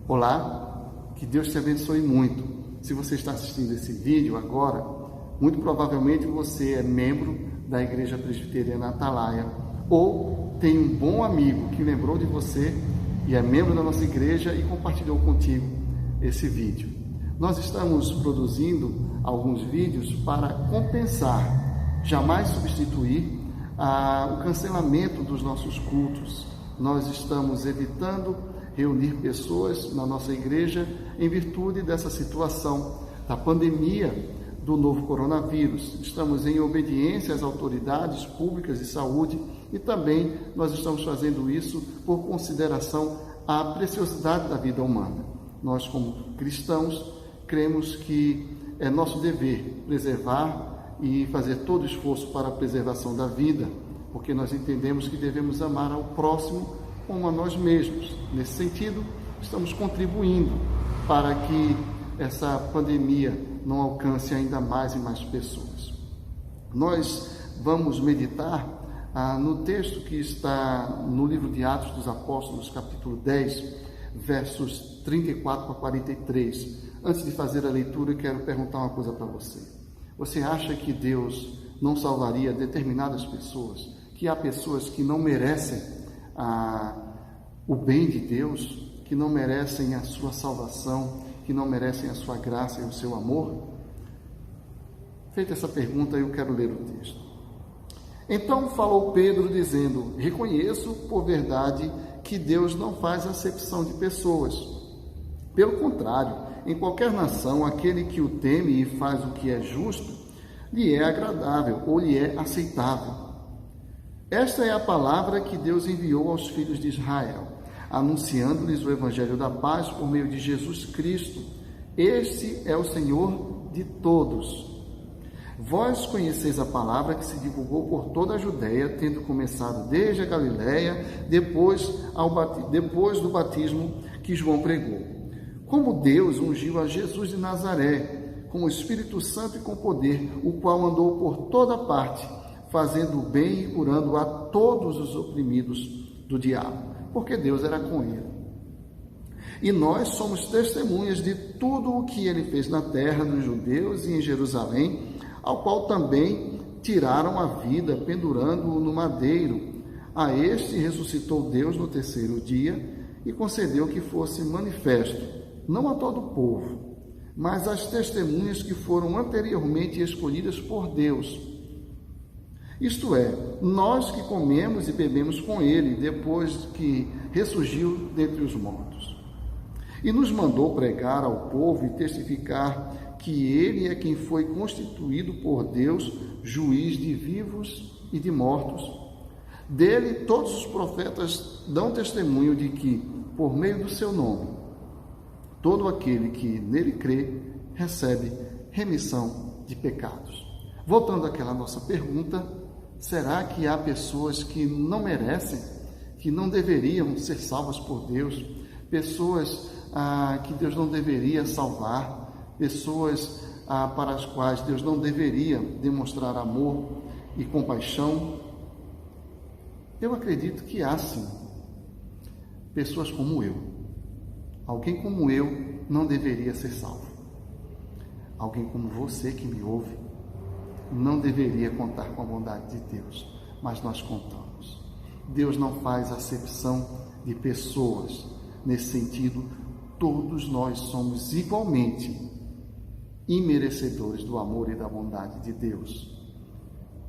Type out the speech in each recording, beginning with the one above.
Olá, que Deus te abençoe muito. Se você está assistindo esse vídeo agora, muito provavelmente você é membro da Igreja Presbiteriana Atalaia ou tem um bom amigo que lembrou de você e é membro da nossa igreja e compartilhou contigo esse vídeo. Nós estamos produzindo alguns vídeos para compensar, jamais substituir o cancelamento dos nossos cultos. Nós estamos evitando reunir pessoas na nossa igreja em virtude dessa situação da pandemia do novo coronavírus. Estamos em obediência às autoridades públicas de saúde e também nós estamos fazendo isso por consideração à preciosidade da vida humana. Nós, como cristãos, cremos que é nosso dever preservar e fazer todo o esforço para a preservação da vida, porque nós entendemos que devemos amar ao próximo como a nós mesmos. Nesse sentido, estamos contribuindo para que essa pandemia não alcance ainda mais e mais pessoas. Nós vamos meditar no texto que está no livro de Atos dos Apóstolos, capítulo 10, versos 34 a 43. Antes de fazer a leitura, eu quero perguntar uma coisa para você. Você acha que Deus não salvaria determinadas pessoas? Que há pessoas que não merecem o bem de Deus, que não merecem a sua salvação, que não merecem a sua graça e o seu amor? Feita essa pergunta, eu quero ler o texto. Então falou Pedro, dizendo: reconheço por verdade que Deus não faz acepção de pessoas. Pelo contrário, em qualquer nação, aquele que o teme e faz o que é justo, lhe é agradável ou lhe é aceitável. Esta é a palavra que Deus enviou aos filhos de Israel, anunciando-lhes o evangelho da paz por meio de Jesus Cristo. Este é o Senhor de todos. Vós conheceis a palavra que se divulgou por toda a Judeia, tendo começado desde a Galiléia, depois do batismo que João pregou. Como Deus ungiu a Jesus de Nazaré, com o Espírito Santo e com poder, o qual andou por toda parte, fazendo o bem e curando a todos os oprimidos do diabo, porque Deus era com ele. E nós somos testemunhas de tudo o que ele fez na terra dos judeus e em Jerusalém, ao qual também tiraram a vida, pendurando-o no madeiro. A este ressuscitou Deus no terceiro dia e concedeu que fosse manifesto, não a todo o povo, mas às testemunhas que foram anteriormente escolhidas por Deus. Isto é, nós que comemos e bebemos com ele, depois que ressurgiu dentre os mortos. E nos mandou pregar ao povo e testificar que ele é quem foi constituído por Deus, juiz de vivos e de mortos. Dele todos os profetas dão testemunho de que, por meio do seu nome, todo aquele que nele crê recebe remissão de pecados. Voltando àquela nossa pergunta, será que há pessoas que não merecem, que não deveriam ser salvas por Deus, pessoas que Deus não deveria salvar, pessoas para as quais Deus não deveria demonstrar amor e compaixão? Eu acredito que há sim pessoas como eu. Alguém como eu não deveria ser salvo. Alguém como você que me ouve não deveria contar com a bondade de Deus, mas nós contamos. Deus não faz acepção de pessoas. Nesse sentido, todos nós somos igualmente imerecedores do amor e da bondade de Deus.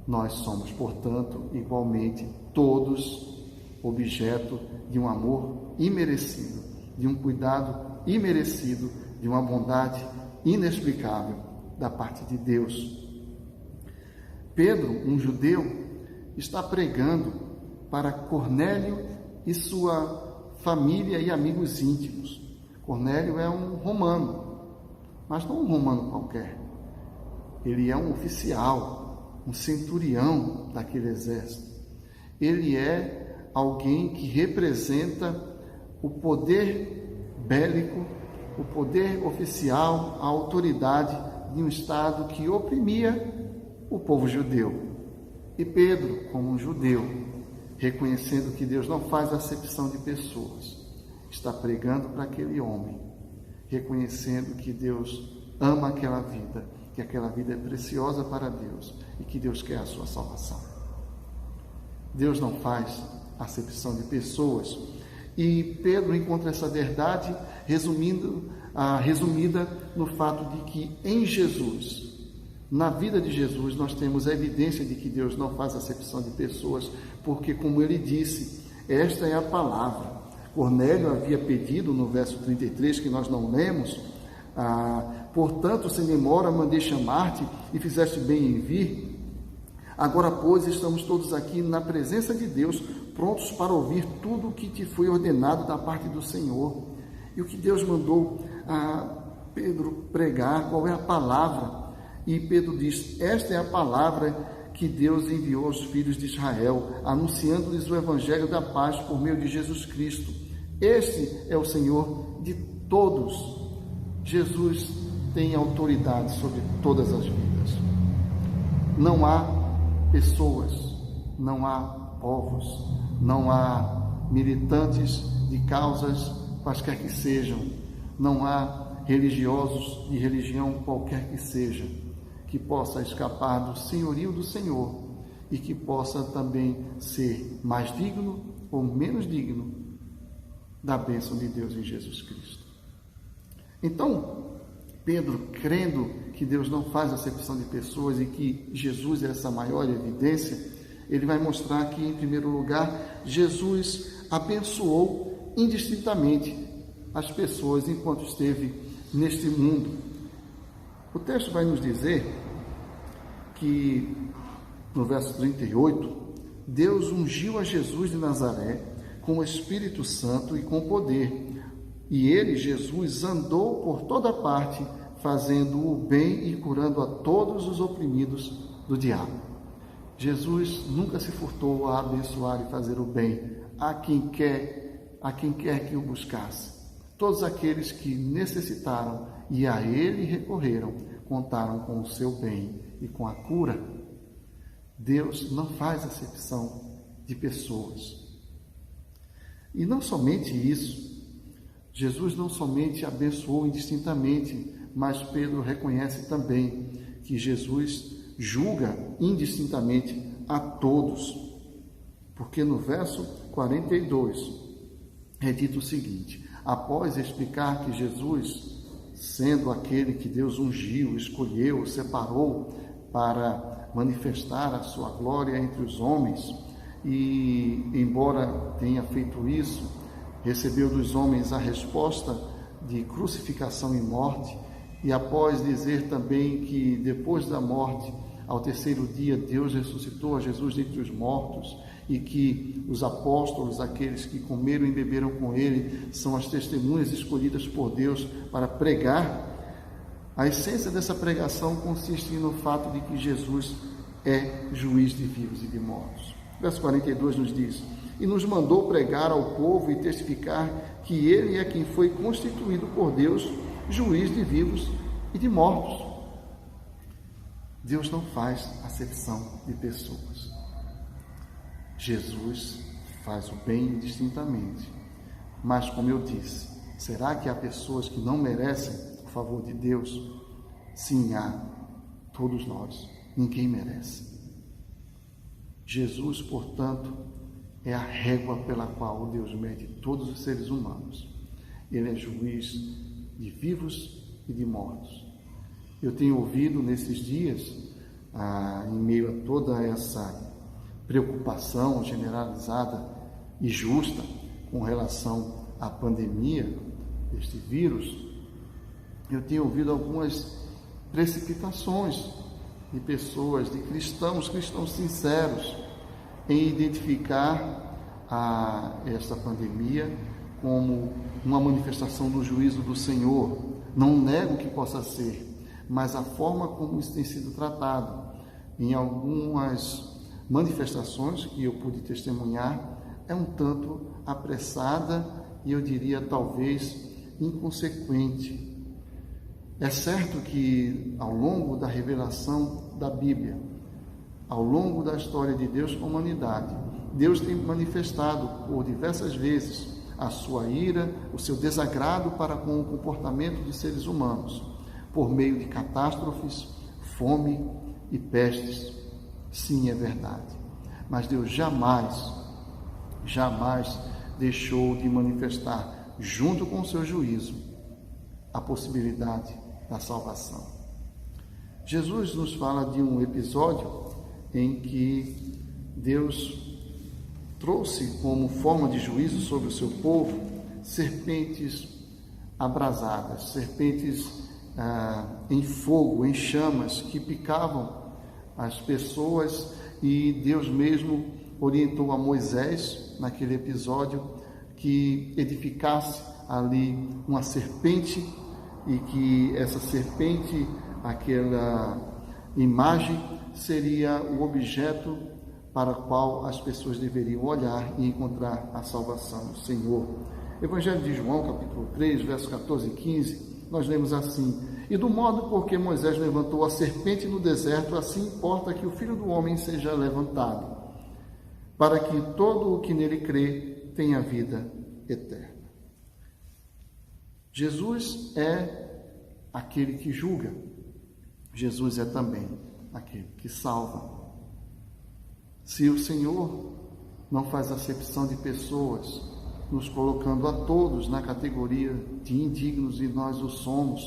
Nós somos, portanto, igualmente todos objeto de um amor imerecido, de um cuidado imerecido, de uma bondade inexplicável da parte de Deus. Pedro, um judeu, está pregando para Cornélio e sua família e amigos íntimos. Cornélio é um romano, mas não um romano qualquer. Ele é um oficial, um centurião daquele exército. Ele é alguém que representa o poder bélico, o poder oficial, a autoridade de um Estado que oprimia o povo judeu. E Pedro, como um judeu, reconhecendo que Deus não faz acepção de pessoas, está pregando para aquele homem, reconhecendo que Deus ama aquela vida, que aquela vida é preciosa para Deus e que Deus quer a sua salvação. Deus não faz acepção de pessoas. E Pedro encontra essa verdade resumida no fato de que em Jesus, na vida de Jesus, nós temos a evidência de que Deus não faz acepção de pessoas, porque, como ele disse, esta é a palavra. Cornélio havia pedido no verso 33, que nós não lemos, portanto, sem demora, mandei chamar-te e fizeste bem em vir. Agora, pois, estamos todos aqui na presença de Deus, prontos para ouvir tudo o que te foi ordenado da parte do Senhor. E o que Deus mandou a Pedro pregar, qual é a palavra? E Pedro diz, esta é a palavra que Deus enviou aos filhos de Israel, anunciando-lhes o evangelho da paz por meio de Jesus Cristo. Este é o Senhor de todos. Jesus tem autoridade sobre todas as vidas. Não há pessoas, não há povos, não há militantes de causas quaisquer que sejam, não há religiosos de religião qualquer que seja, que possa escapar do senhorio do Senhor e que possa também ser mais digno ou menos digno da bênção de Deus em Jesus Cristo. Então, Pedro, crendo que Deus não faz acepção de pessoas e que Jesus é essa maior evidência, ele vai mostrar que, em primeiro lugar, Jesus abençoou indistintamente as pessoas enquanto esteve neste mundo. O texto vai nos dizer que, no verso 38, Deus ungiu a Jesus de Nazaré com o Espírito Santo e com poder. E ele, Jesus, andou por toda parte, fazendo o bem e curando a todos os oprimidos do diabo. Jesus nunca se furtou a abençoar e fazer o bem a quem quer que o buscasse. Todos aqueles que necessitaram e a ele recorreram, contaram com o seu bem e com a cura. Deus não faz acepção de pessoas. E não somente isso, Jesus não somente abençoou indistintamente, mas Pedro reconhece também que Jesus julga indistintamente a todos. Porque no verso 42 é dito o seguinte: após explicar que Jesus, sendo aquele que Deus ungiu, escolheu, separou para manifestar a sua glória entre os homens, e embora tenha feito isso, recebeu dos homens a resposta de crucificação e morte, e após dizer também que depois da morte, ao terceiro dia, Deus ressuscitou a Jesus dentre os mortos, e que os apóstolos, aqueles que comeram e beberam com ele, são as testemunhas escolhidas por Deus para pregar, a essência dessa pregação consiste no fato de que Jesus é juiz de vivos e de mortos. Verso 42 nos diz: e nos mandou pregar ao povo e testificar que ele é quem foi constituído por Deus, juiz de vivos e de mortos. Deus não faz acepção de pessoas. Jesus faz o bem indistintamente. Mas, como eu disse, será que há pessoas que não merecem o favor de Deus? Sim, há. Todos nós. Ninguém merece. Jesus, portanto, é a régua pela qual Deus mede todos os seres humanos. Ele é juiz de vivos e de mortos. Eu tenho ouvido nesses dias, em meio a toda essa preocupação generalizada e justa com relação à pandemia deste vírus, eu tenho ouvido algumas precipitações de pessoas, de cristãos sinceros, em identificar esta pandemia como uma manifestação do juízo do Senhor. Não nego que possa ser, mas a forma como isso tem sido tratado em algumas manifestações que eu pude testemunhar é um tanto apressada e eu diria talvez inconsequente. É certo que ao longo da revelação da Bíblia, ao longo da história de Deus com a humanidade, Deus tem manifestado por diversas vezes a sua ira, o seu desagrado para com o comportamento de seres humanos, por meio de catástrofes, fome e pestes. Sim, é verdade. Mas Deus jamais deixou de manifestar, junto com o seu juízo, a possibilidade da salvação. Jesus nos fala de um episódio em que Deus trouxe como forma de juízo sobre o seu povo serpentes abrasadas, serpentes em fogo, em chamas, que picavam as pessoas, e Deus mesmo orientou a Moisés, naquele episódio, que edificasse ali uma serpente, e que essa serpente, aquela imagem, seria o objeto para o qual as pessoas deveriam olhar e encontrar a salvação do Senhor. Evangelho de João, capítulo 3, versos 14 e 15, nós lemos assim: e do modo por que Moisés levantou a serpente no deserto, assim importa que o Filho do Homem seja levantado, para que todo o que nele crê tenha vida eterna. Jesus é aquele que julga. Jesus é também aquele que salva. Se o Senhor não faz acepção de pessoas, nos colocando a todos na categoria de indignos, e nós o somos,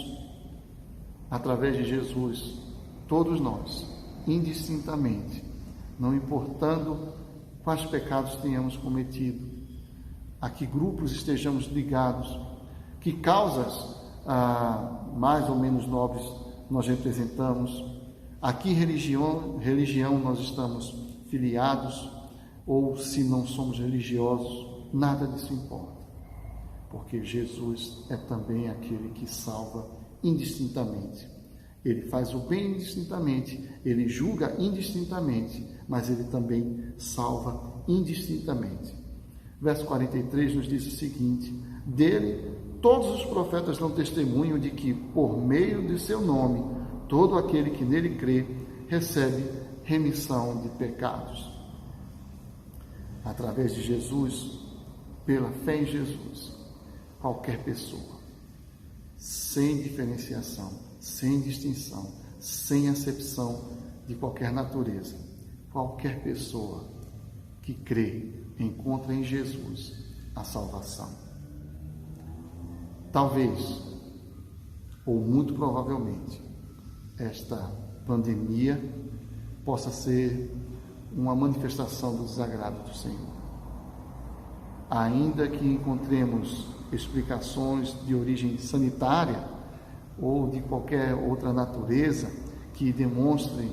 através de Jesus, todos nós, indistintamente, não importando quais pecados tenhamos cometido, a que grupos estejamos ligados, que causas mais ou menos nobres nós representamos, a que religião nós estamos filiados, ou se não somos religiosos, nada disso importa, porque Jesus é também aquele que salva indistintamente. Ele faz o bem indistintamente, ele julga indistintamente, mas ele também salva indistintamente. Verso 43 nos diz o seguinte: dele todos os profetas dão testemunho de que, por meio de seu nome, todo aquele que nele crê recebe remissão de pecados. Através de Jesus, pela fé em Jesus, qualquer pessoa, sem diferenciação, sem distinção, sem acepção de qualquer natureza, qualquer pessoa que crê encontra em Jesus a salvação. Talvez, ou muito provavelmente, esta pandemia possa ser uma manifestação do desagrado do Senhor. Ainda que encontremos explicações de origem sanitária ou de qualquer outra natureza que demonstrem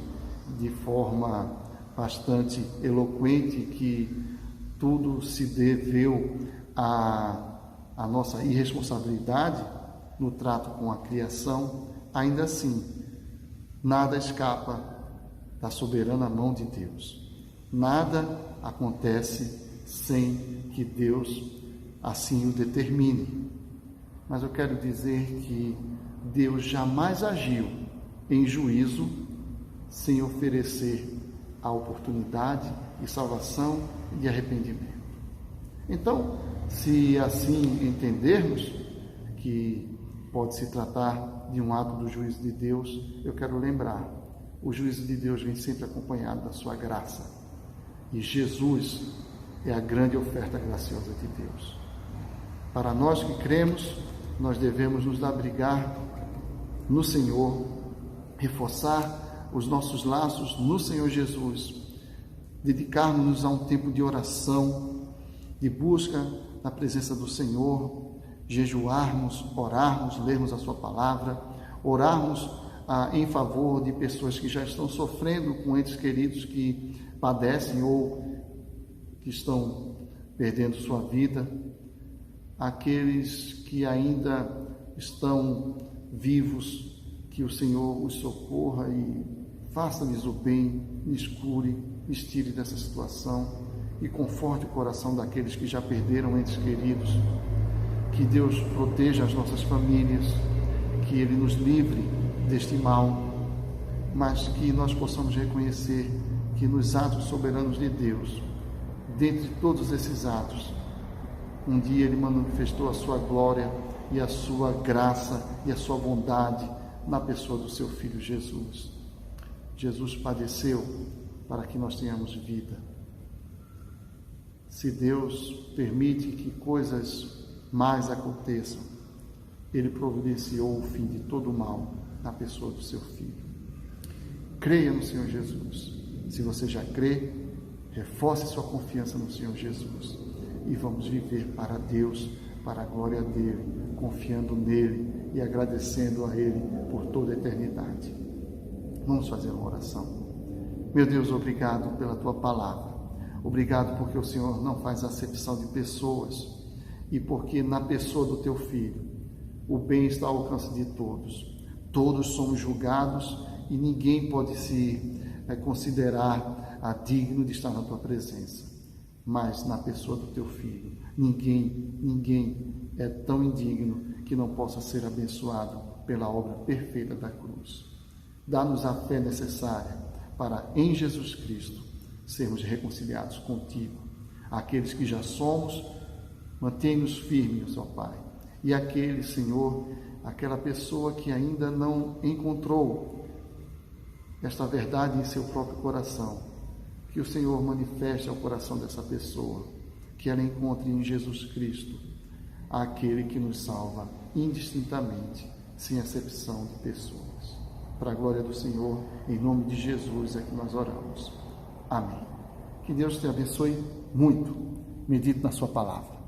de forma bastante eloquente que tudo se deveu à nossa irresponsabilidade no trato com a criação, ainda assim, nada escapa da soberana mão de Deus. Nada acontece sem que Deus assim o determine. Mas eu quero dizer que Deus jamais agiu em juízo sem oferecer a oportunidade de salvação e de arrependimento. Então, se assim entendermos que pode se tratar de um ato do juízo de Deus, eu quero lembrar: o juízo de Deus vem sempre acompanhado da sua graça. E Jesus é a grande oferta graciosa de Deus. Para nós que cremos, nós devemos nos abrigar no Senhor, reforçar os nossos laços no Senhor Jesus, dedicarmos-nos a um tempo de oração, de busca na presença do Senhor, jejuarmos, orarmos, lermos a sua palavra, orarmos em favor de pessoas que já estão sofrendo com entes queridos que padecem ou que estão perdendo sua vida, aqueles que ainda estão vivos, que o Senhor os socorra e faça-lhes o bem, lhes cure, lhes tire dessa situação e conforte o coração daqueles que já perderam entes queridos. Que Deus proteja as nossas famílias, que Ele nos livre deste mal, mas que nós possamos reconhecer que nos atos soberanos de Deus, dentre todos esses atos, Um dia ele manifestou a sua glória e a sua graça e a sua bondade na pessoa do seu Filho Jesus. Jesus padeceu para que nós tenhamos vida. Se Deus permite que coisas mais aconteçam, Ele providenciou o fim de todo o mal na pessoa do seu Filho. Creia no Senhor Jesus. Se você já crê, reforce sua confiança no Senhor Jesus. E vamos viver para Deus, para a glória dEle, confiando nele e agradecendo a Ele por toda a eternidade. Vamos fazer uma oração. Meu Deus, obrigado pela Tua palavra. Obrigado porque o Senhor não faz acepção de pessoas e porque na pessoa do Teu Filho o bem está ao alcance de todos. Todos somos julgados e ninguém pode se considerar digno de estar na Tua presença. Mas na pessoa do Teu Filho, ninguém é tão indigno que não possa ser abençoado pela obra perfeita da cruz. Dá-nos a fé necessária para, em Jesus Cristo, sermos reconciliados contigo. Aqueles que já somos, mantém-nos firmes, ó Pai. E aquele, Senhor, aquela pessoa que ainda não encontrou esta verdade em seu próprio coração, que o Senhor manifeste ao coração dessa pessoa, que ela encontre em Jesus Cristo aquele que nos salva indistintamente, sem acepção de pessoas. Para a glória do Senhor, em nome de Jesus é que nós oramos. Amém. Que Deus te abençoe muito. Medite na sua palavra.